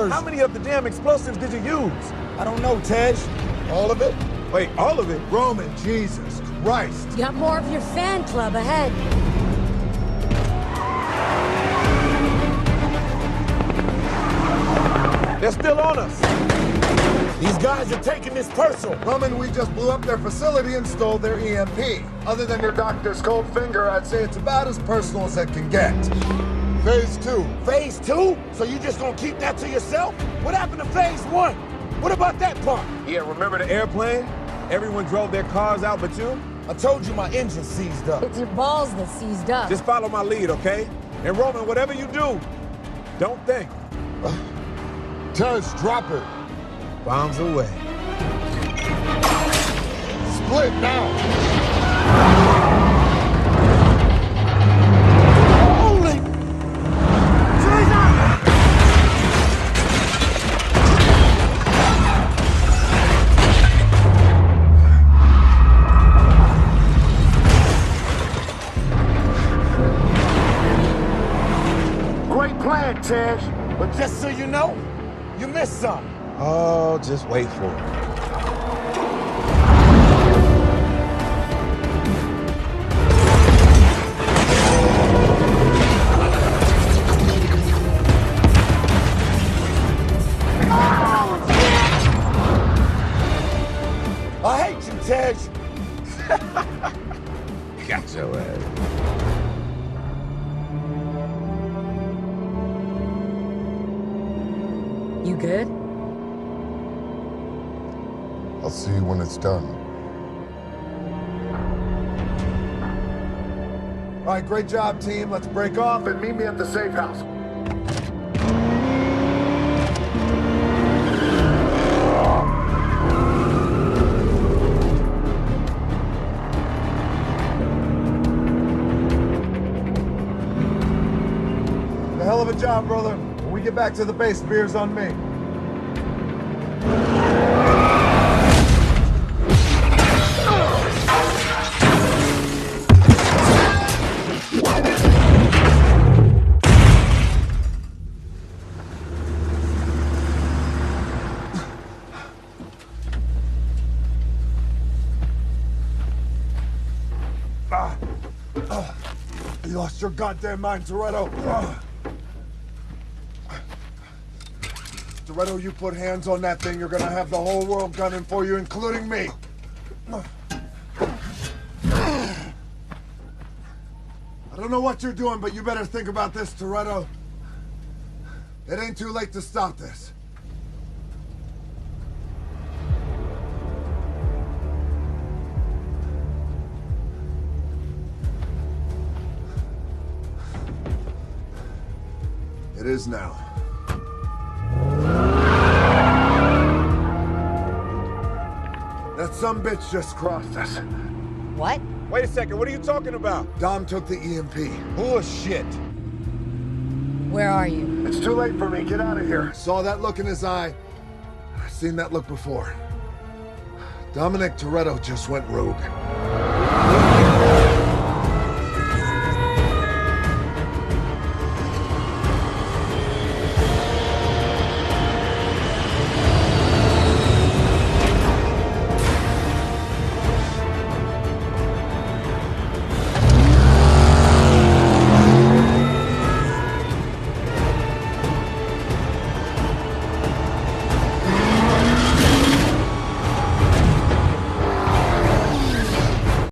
version. How many of the damn explosives did you use? I don't know, Tej. All of it? Wait, all of it? Roman, Jesus Christ. You got more of your fan club ahead. They're still on us. These guys are taking this personal. Roman, we just blew up their facility and stole their EMP. Other than your doctor's cold finger, I'd say it's about as personal as it can get. Phase 2. Phase 2? So you just gonna keep that to yourself? What happened to Phase 1? What about that part? Yeah, remember the airplane? Everyone drove their cars out but you? I told you my engine seized up. It's your balls that seized up. Just follow my lead, okay? And Roman, whatever you do, don't think. Tez, drop it. Bombs away. Split now. Holy Jesus! Great plan, Tej. But just so you know, you missed something. Oh, just wait for it. I hate you, Tej. Got your ass. You good? I'll see you when it's done. All right, great job, team. Let's break off and meet me at the safe house. A hell of a job, brother. When we get back to the base, beer's on me. You lost your goddamn mind, Toretto. Toretto, you put hands on that thing, you're gonna have the whole world gunning for you, including me. I don't know what you're doing, but you better think about this, Toretto. It ain't too late to stop this. It is now. That sumbitch just crossed us. What? Wait a second, what are you talking about? Dom took the EMP. Bullshit. Where are you? It's too late for me. Get out of here. Saw that look in his eye. I've seen that look before. Dominic Toretto just went rogue.